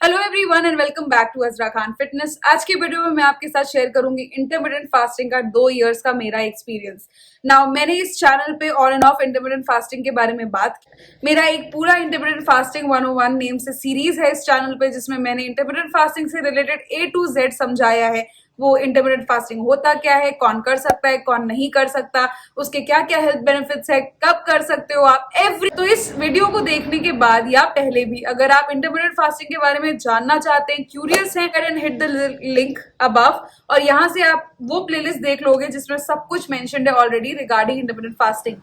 Hello everyone and welcome back to Azra Khan fitness. आज की video में मैं आपके साथ शेयर करूंगी इंटरमिटेंट फास्टिंग का 2 इयर्स का मेरा एक्सपीरियंस। नाउ मैंने इस चैनल पे on end of intermittent fasting के बारे में बात की। मेरा एक पूरा इंटरमिटेंट फास्टिंग 101 नेम से सीरीज है इस चैनल पे, जिसमें मैंने इंटरमिटेंट फास्टिंग से रिलेटेड A to Z समझाया है। वो इंटरमिटेंट फास्टिंग होता क्या है, कौन कर सकता है, कौन नहीं कर सकता, उसके क्या क्या हेल्थ बेनिफिट्स है, कब कर सकते हो आप, एवरी। तो इस वीडियो को देखने के बाद या पहले भी अगर आप इंटरमिटेंट फास्टिंग के बारे में जानना चाहते हैं, क्यूरियस हैं, and hit the link above और यहाँ से आप वो प्लेलिस्ट देख लोगे जिसमें सब कुछ मेंशन्ड है ऑलरेडी रिगार्डिंग इंटरमिटेंट फास्टिंग।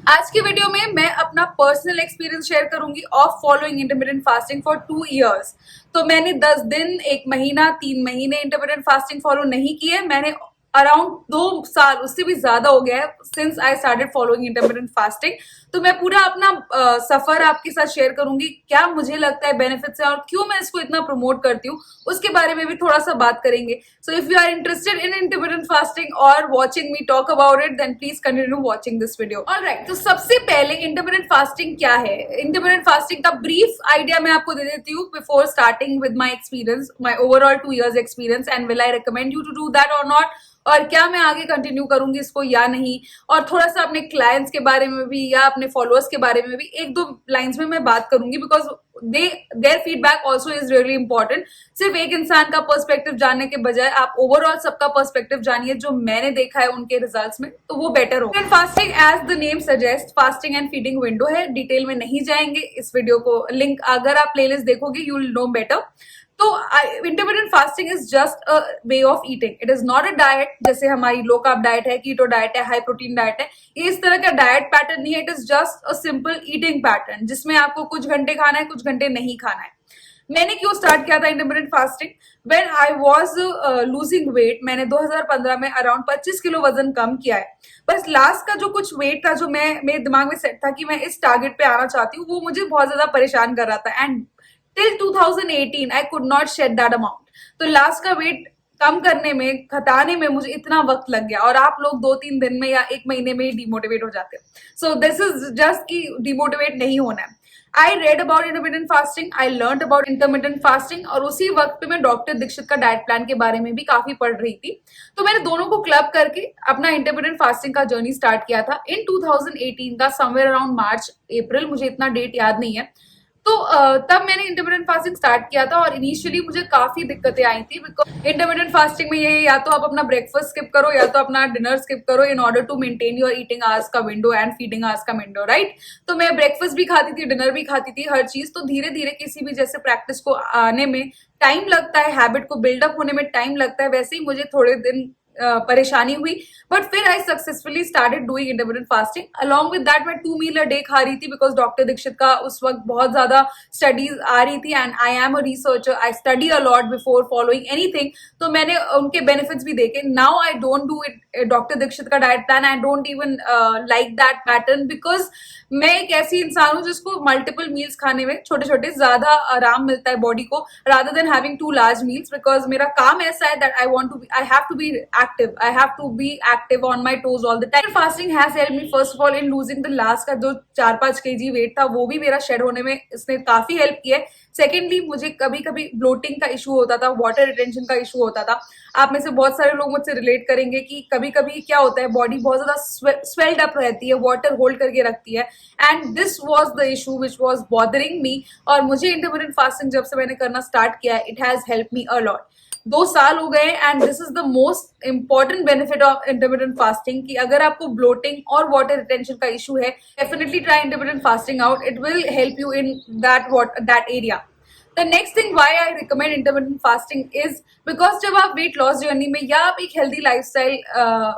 आज की वीडियो में मैं अपना पर्सनल एक्सपीरियंस शेयर करूंगी of following intermittent fasting for 2 years. तो मैंने 10 दिन, 1 महीना, 3 महीने इंटरमिटेंट फास्टिंग फॉलो नहीं की है। मैंने अराउंड 2 साल, उससे भी ज्यादा हो गया है since I started following intermittent fasting. तो मैं पूरा अपना सफर आपके साथ शेयर करूंगी, क्या मुझे लगता है बेनिफिट्स है और क्यों मैं इसको इतना प्रमोट करती हूँ, उसके बारे में भी थोड़ा सा बात करेंगे। So if you are interested in intermittent fasting और watching me talk about it, then please continue watching this video. Alright, तो सबसे पहले इंटरमिटेंट फास्टिंग क्या है। इंटरमिटेंट फास्टिंग का ब्रीफ आइडिया मैं आपको दे देती हूँ before starting with my experience, my overall 2 years experience, and will I recommend you to do that और नॉट, और क्या मैं आगे कंटिन्यू करूंगी इसको या नहीं। और थोड़ा सा अपने क्लाइंट्स के बारे में भी या अपने फॉलोअर्स के बारे में भी 1-2 लाइंस में मैं बात करूंगी, because their feedback also is really important. सिर्फ एक इंसान का पर्सपेक्टिव जानने के बजाय आप ओवरऑल सबका पर्सपेक्टिव जानिए जो मैंने देखा है उनके रिजल्ट्स में, तो वो बेटर हो। Fasting as the name suggest fasting and feeding window है। डिटेल में नहीं जाएंगे, इस वीडियो को लिंक अगर आप प्लेलिस्ट देखोगे यू विल नो बेटर। तो intermittent fasting is just a way of eating, it is not a diet जैसे हमारी लो कार्ब डाइट है, कीटो डाइट है, हाई प्रोटीन डाइट है। ये इस तरह का डाइट पैटर्न नहीं है, it is just a simple eating pattern जिसमें आपको कुछ घंटे खाना है, कुछ घंटे नहीं खाना है। मैंने क्यों स्टार्ट किया था intermittent fasting? When I was losing weight, मैंने 2015 में अराउंड 25 किलो वजन कम किया है। बस लास्ट का जो कुछ वेट था, जो मेरे दिमाग में सेट था कि मैं इस टारगेट पे आना चाहती हूँ, वो मुझे बहुत ज्यादा परेशान कर रहा था। And till 2018 I could not shed that amount. तो लास्ट का वेट कम करने में, घटाने में मुझे इतना वक्त लग गया, और आप लोग 2-3 दिन में या 1 महीने में ही डिमोटिवेट हो जाते हैं। सो दिस इज जस्ट कि डिमोटिवेट नहीं होना है। I read about intermittent fasting, I learn about intermittent fasting, और उसी वक्त पे मैं डॉक्टर दीक्षित का डाइट प्लान के बारे में भी काफी पढ़ रही थी। तो मैंने दोनों को क्लब करके अपना इंटरमिटेंट फास्टिंग का जर्नी स्टार्ट किया था इन 2018 का समवेयर अराउंड मार्च अप्रैल, मुझे इतना डेट याद नहीं है। तो तब मैंने इंटरमिटेंट फास्टिंग स्टार्ट किया था, और इनिशियली मुझे काफी दिक्कतें आई थी, बिकॉज इंटरमिटेंट फास्टिंग में ये या तो आप अपना ब्रेकफास्ट स्किप करो या तो अपना डिनर स्किप करो in order to maintain your eating hours का विंडो एंड फीडिंग आवर्स का विंडो, राइट। तो मैं ब्रेकफास्ट भी खाती थी, डिनर भी खाती थी, हर चीज। तो धीरे धीरे किसी भी जैसे प्रैक्टिस को आने में टाइम लगता है, हैबिट को बिल्डअप होने में टाइम लगता है, वैसे ही मुझे थोड़े दिन परेशानी हुई। बट फिर I successfully started doing intermittent fasting. Along with that मैं 2 मील अ डे खा रही थी, बिकॉज डॉक्टर दीक्षित का उस वक्त बहुत ज्यादा स्टडीज आ रही थी, and I am a researcher, I study a lot before following anything. तो मैंने उनके बेनिफिट्स भी देखे। Now I don't do it doctor Dikshit का diet plan, I don't even like that pattern, because मैं एक ऐसी इंसान हूँ जिसको मल्टीपल मील्स खाने में छोटे छोटे ज्यादा आराम मिलता है बॉडी को, rather than having 2 large meals, because मेरा काम ऐसा है that I have to be active. I have to be active on my toes all the time. Fasting has helped me first of all in losing the last का जो 4-5 kg wait था, वो भी मेरा शेड होने में इसने काफी हेल्प किया है। सेकेंडली, मुझे कभी कभी ब्लोटिंग का इशू होता था, वाटर रिटेंशन का इशू होता था। आप में से बहुत सारे लोग मुझसे रिलेट करेंगे कि कभी कभी क्या होता है, बॉडी बहुत ज्यादा स्वेल्ड अप रहती है, वाटर होल्ड करके रखती है, and this was the issue which was bothering me. और मुझे इंटरमिटेंट फास्टिंग जब से मैंने करना स्टार्ट किया है, it has help me a lot. 2 साल हो गए, and this is the most important benefit of intermittent fasting कि अगर आपको ब्लोटिंग और वाटर रिटेंशन का इशू है, definitely try intermittent fasting out, it will help you in that area. The next thing why I recommend intermittent fasting is because जब आप wait loss journey में या आप एक हेल्दी लाइफस्टाइल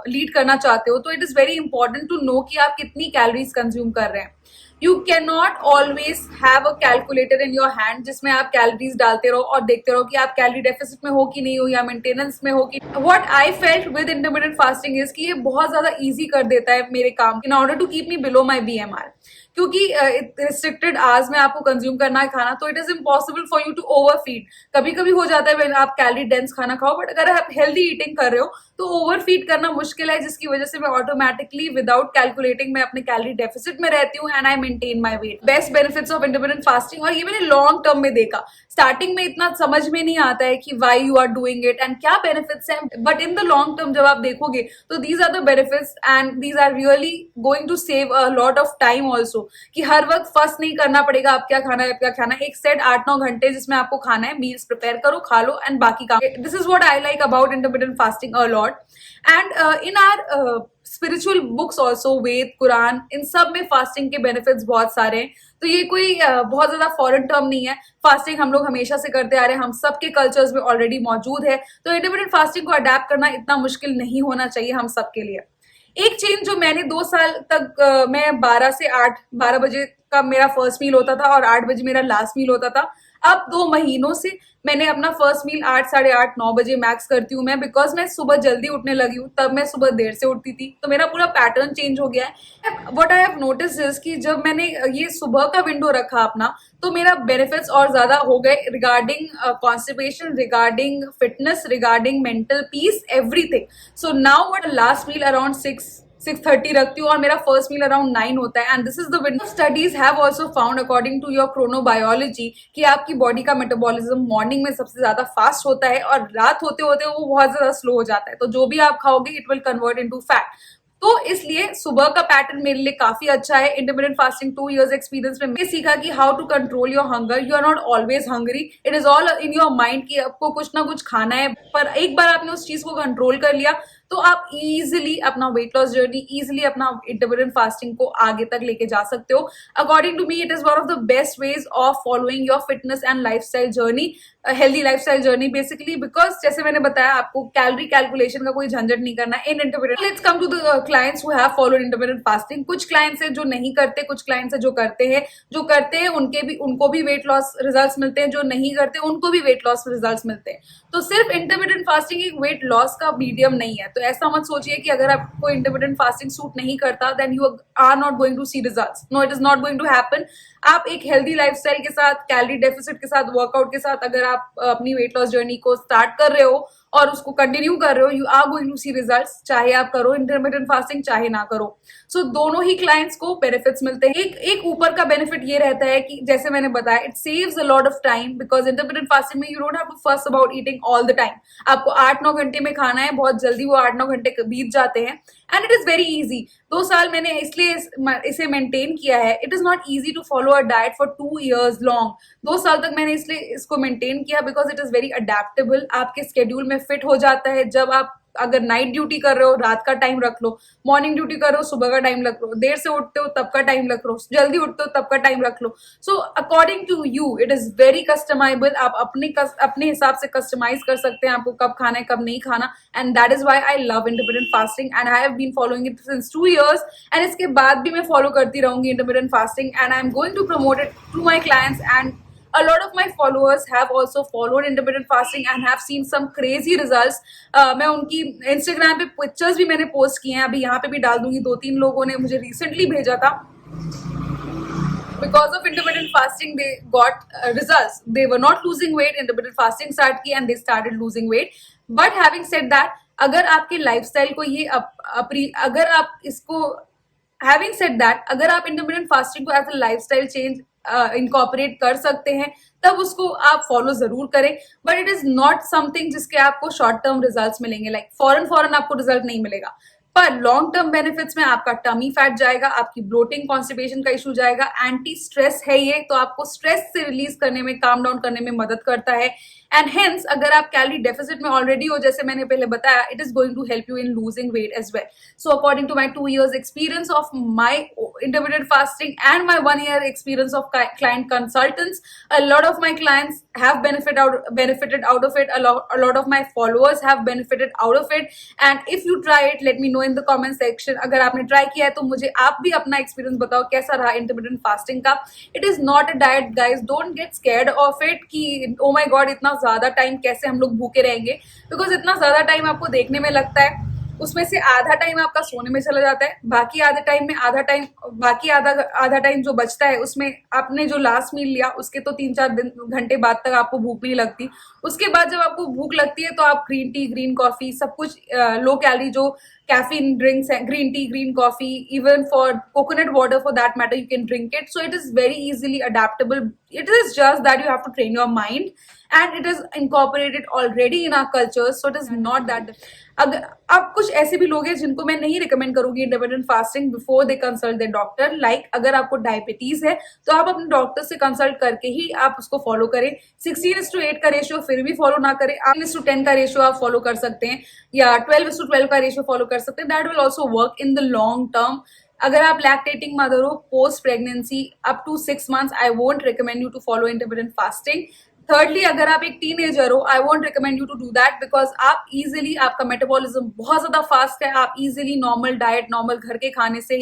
लीड करना चाहते हो, तो it is very important to know कि आप कितनी कैलोरीज कंज्यूम कर रहे हैं। You can not always have a calculator in your hand जिसमें आप कैलोरीज डालते रहो और देखते रहो कि आप कैलोरी डेफिसिट में हो कि नहीं हो, या मेंटेनेंस में हो कि। What I felt with intermittent fasting is कि ये बहुत ज्यादा इजी कर देता है मेरे काम in order to keep me below my BMR, क्योंकि रिस्ट्रिक्टेड आवर्स में आपको कंज्यूम करना है खाना, तो it is impossible for you to overfeed. कभी कभी हो जाता है आप कैलोरी डेंस खाना खाओ, बट अगर आप हेल्दी ईटिंग कर रहे हो तो ओवर फीड करना मुश्किल है, जिसकी वजह से मैं ऑटोमेटिकली विदाउट कैलकुलेटिंग मैं अपने कैलोरी डेफिसिट में रहती हूँ and I maintain my weight. Best benefits of intermittent fasting, और ये मैंने लॉन्ग टर्म में देखा। स्टार्टिंग में इतना समझ में नहीं आता है कि why you are doing it and क्या बेनिफिट्स हैं, but in the long term जब आप देखोगे तो these are the benefits and these are really going to save a lot of time also, कि हर वक्त फर्स्ट नहीं करना पड़ेगा आप क्या खाना है, क्या खाना है। एक सेट 8-9 घंटे जिसमें आपको खाना है, मील्स प्रिपेयर करो, खा लो एंड बाकी काम। This is what I like about intermittent fasting a lot. And in our spiritual books also, Veda, Quran, इन सब में फास्टिंग के बेनिफिट्स बहुत सारे हैं। तो ये कोई बहुत ज्यादा फॉरेन टर्म नहीं है। फास्टिंग हम लोग हमेशा से करते आ रहे हैं, हम सबके कल्चर्स में ऑलरेडी मौजूद है। तो इंटरमिटेंट फास्टिंग को अडेप्ट करना इतना मुश्किल नहीं होना चाहिए हम सबके लिए। एक चेंज जो मैंने 2 साल तक मैं 12 से 8, 12 बजे का मेरा फर्स्ट मील होता था और 8 बजे मेरा लास्ट मील होता था। अब 2 महीनों से मैंने अपना फर्स्ट मील 8, साढ़े 8, 9 बजे मैक्स करती हूँ मैं, बिकॉज मैं सुबह जल्दी उठने लगी हूँ। तब मैं सुबह देर से उठती थी, तो मेरा पूरा पैटर्न चेंज हो गया है। What I have notice is कि जब मैंने ये सुबह का विंडो रखा अपना, तो मेरा बेनिफिट्स और ज्यादा हो गए regarding constipation, regarding fitness, regarding mental peace, everything. So now what last meal around 6:30 रखती हूँ और मेरा फर्स्ट मील अराउंड 9 होता है and this is the window. Studies have also found according to your chronobiology कि आपकी बॉडी का metabolism morning में सबसे ज्यादा फास्ट होता है और रात होते होते वो बहुत ज्यादा स्लो हो जाता है। तो जो भी आप खाओगे it will convert into fat. तो इसलिए सुबह का पैटर्न मेरे लिए काफी अच्छा है। इंटरमिटेंट फास्टिंग 2 years एक्सपीरियंस में मैं सीखा कि how to control your hunger. You are not always hungry, it is all in your mind कि आपको कुछ ना कुछ खाना है। पर एक बार आपने उस चीज को कंट्रोल कर लिया तो आप इजिली अपना वेट लॉस जर्नी, इजिली अपना इंटरमिटेंट फास्टिंग को आगे तक लेके जा सकते हो। According to me it is one of the best ways of following your fitness and lifestyle journey, healthy lifestyle journey basically. Because जैसे मैंने बताया आपको कैलोरी कैलकुलेशन का कोई झंझट नहीं करना है in intermittent. Let's come to the clients who have followed intermittent fasting. कुछ क्लाइंट्स है जो नहीं करते, कुछ क्लाइंट्स है जो करते हैं। जो करते हैं उनको भी वेट लॉस रिजल्ट्स मिलते हैं, जो नहीं करते उनको भी वेट लॉस रिजल्ट्स मिलते हैं। तो सिर्फ इंटरमिटेंट फास्टिंग एक वेट लॉस का मीडियम नहीं है। तो ऐसा मत सोचिए कि अगर आपको इंटरमिटेंट फास्टिंग सूट नहीं करता then you are not going to see results. No, it is not going to happen. आप एक हेल्दी लाइफस्टाइल के साथ, कैलोरी डेफिसिट के साथ, वर्कआउट के साथ अगर आप अपनी वेट लॉस जर्नी को स्टार्ट कर रहे हो और उसको कंटिन्यू कर रहे हो, you are going to see results, चाहे आप करो इंटरमिटेंट फास्टिंग चाहे ना करो। सो दोनों ही क्लाइंट्स को बेनिफिट्स मिलते हैं। एक ऊपर का बेनिफिट ये रहता है कि जैसे मैंने बताया it saves a lot of time, because intermittent fasting में you don't have to first about eating all the time. आपको 8-9 घंटे में खाना है, बहुत जल्दी वो 8-9 घंटे बीत जाते हैं and it is very easy. 2 साल मैंने इसलिए इसे मेंटेन किया है। It is not easy to follow a diet for 2 years long. 2 साल तक मैंने इसलिए इसको मेंटेन किया because it is very adaptable. आपके स्केड्यूल में फिट हो जाता है। जब आप अगर नाइट ड्यूटी कर रहे हो रात का टाइम रख लो, मॉर्निंग ड्यूटी कर रहे हो सुबह का टाइम रख लो, देर से उठते हो तब का टाइम रख लो, जल्दी उठते हो तब का टाइम रख लो। So according to you it is very customisable. आप अपने हिसाब से कस्टमाइज कर सकते हैं आपको कब खाना है कब नहीं खाना। And that is why I love intermittent fasting and I have been following it since 2 years and इसके बाद भी मैं फॉलो करती रहूंगी intermittent fasting and I am going to promote it to my clients and a lot of my followers have also followed intermittent fasting and have seen some crazy results. मैं उनकी Instagram पे pictures भी मैंने post किए हैं, अभी यहाँ पे भी डाल दूंगी। 2-3 लोगों ने मुझे रिसेंटली भेजा था। Because of intermittent fasting they got results. They were not losing weight, intermittent fasting start की and they started losing weight. But having said that, अगर आपके लाइफस्टाइल को ये अगर आप इसको having said that, अगर आप intermittent fasting को as a lifestyle change incorporate कर सकते हैं तब उसको आप फॉलो जरूर करें। But it is not something जिसके आपको शॉर्ट टर्म रिजल्ट्स मिलेंगे। लाइक फॉरन आपको रिजल्ट नहीं मिलेगा, पर लॉन्ग टर्म बेनिफिट्स में आपका टमी फैट जाएगा, आपकी ब्लोटिंग कॉन्स्टिपेशन का इशू जाएगा। एंटी स्ट्रेस है ये, तो आपको स्ट्रेस से रिलीज करने में, काम डाउन करने में मदद करता है। एंड हेंस अगर आप कैलोरी डेफिसिट में ऑलरेडी हो, जैसे मैंने पहले बताया, it is going to help you in losing weight as well. So according to my 2 years experience of my intermittent fasting and my 1 year experience of client consultants, a lot of my clients have benefited out of it. A lot of my followers have benefited out of it. And if you try it, let me know in the comment section. अगर आपने try किया है तो मुझे आप भी अपना experience बताओ कैसा रहा इंटरमिटेंट फास्टिंग का। It is not a diet guys, don't get scared of it कि ओ माय गॉड इतना ज्यादा टाइम कैसे हम लोग भूखे रहेंगे, बिकॉज इतना ज्यादा टाइम आपको देखने में लगता है उसमें से आधा टाइम आपका सोने में चला जाता है, बाकी आधा टाइम जो बचता है उसमें आपने जो लास्ट मील लिया उसके तो 3-4 घंटे बाद तक आपको भूख नहीं लगती। उसके बाद जब आपको भूख लगती है तो आप ग्रीन टी, ग्रीन कॉफी, सब कुछ लो कैलोरी जो कैफीन ड्रिंक्स हैं, green tea, green coffee, even for coconut water for that matter, you can drink it. So it is very easily adaptable. It is just that you have to train your mind, and it is incorporated already in our culture, so it is not that अगर अब कुछ ऐसे भी लोग हैं जिनको मैं नहीं रिकमेंड करूंगी intermittent fasting before they consult the doctor. Like अगर आपको डायबिटीज है तो आप अपने डॉक्टर से कंसल्ट करके ही आप उसको फॉलो करें। 16:8 का रेशियो फिर भी फॉलो ना करें, 9:10 का रेशियो आप फॉलो कर सकते हैं या 12:12 का रेशियो फॉलो कर सकते हैं। That will also work in the long term. अगर आप लैक्टेटिंग मदर हो post pregnancy up to 6 months, I won't recommend you to follow intermittent fasting. Thirdly, अगर आप एक टीनेजर हो, I won't recommend you to do that because आप easily, आपका metabolism बहुत ज्यादा फास्ट है, आप इजिली नॉर्मल डाइट, नॉर्मल घर के खाने से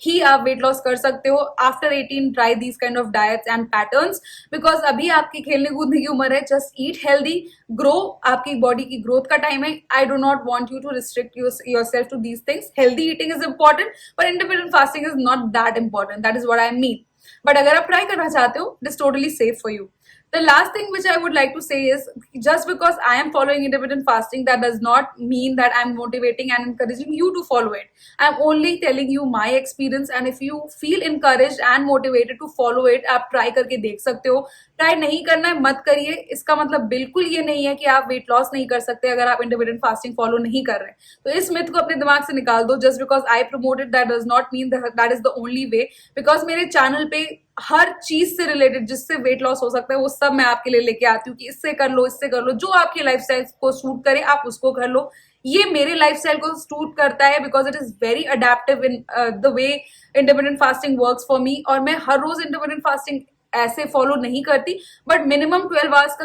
ही आप वेट लॉस कर सकते हो। After 18 try these kind of diets and patterns because अभी आपकी खेलने कूदने की उम्र है। जस्ट ईट हेल्दी, ग्रो, आपकी बॉडी की ग्रोथ का टाइम है। I do not want you to restrict yourself to these things. Healthy eating is important but intermittent fasting is not that important. That is what I mean. But अगर आप try करना चाहते हो, it is totally safe for you. The last thing which I would like to say is, just because I am following intermittent fasting, that does not mean that I'm motivating and encouraging you to follow it. I'm only telling you my experience, and if you feel encouraged and motivated to follow it, आप try करके देख सकते हो। Try नहीं करना है मत करिए, इसका मतलब बिल्कुल ये नहीं है कि आप वेट लॉस नहीं कर सकते अगर आप इंटरमिटेंट फास्टिंग फॉलो नहीं कर रहे। तो इस मिथ को अपने दिमाग से निकाल दो। Just because I promoted that does not mean that is the only way, because मेरे चैनल पे हर चीज से रिलेटेड जिससे वेट लॉस हो सकता है वो सब मैं आपके लिए लेके आती हूँ कि इससे कर लो, इससे कर लो, जो आपकी लाइफस्टाइल को सूट करे आप उसको कर लो। ये मेरे लाइफस्टाइल को सूट करता है because it is very adaptive in the way intermittent fasting works for me. और मैं हर रोज इंटरमिटेंट फास्टिंग ऐसे फॉलो नहीं करती, बट मिनिमम 12 आवर्स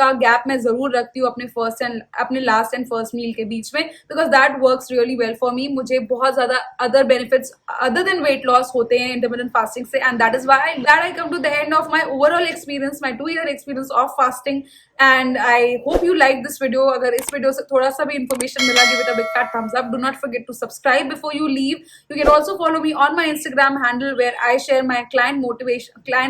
का गैप मैं जरूर रखती हूँ अपने लास्ट एंड फर्स्ट मील के बीच में, because that works really well for me. मुझे बहुत ज्यादा other benefits other than weight loss होते हैं इंटरमिटेंट फास्टिंग से, and that is why I come to the end of my overall experience, my 2-year experience of fasting. And I hope you like this video. अगर इस video से थोड़ा सा भी information मिला, give it a big fat thumbs up. Do not forget to subscribe before you leave. You can also follow me on my Instagram handle where I share my client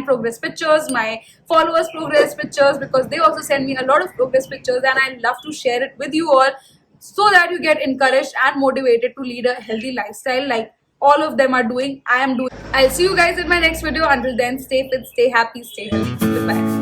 progress pictures, my followers progress pictures, because they also send me a lot of progress pictures and I love to share it with you all so that you get encouraged and motivated to lead a healthy lifestyle like all of them are doing, I am doing. I'll see you guys in my next video. Until then, stay fit, stay happy, stay healthy. Goodbye.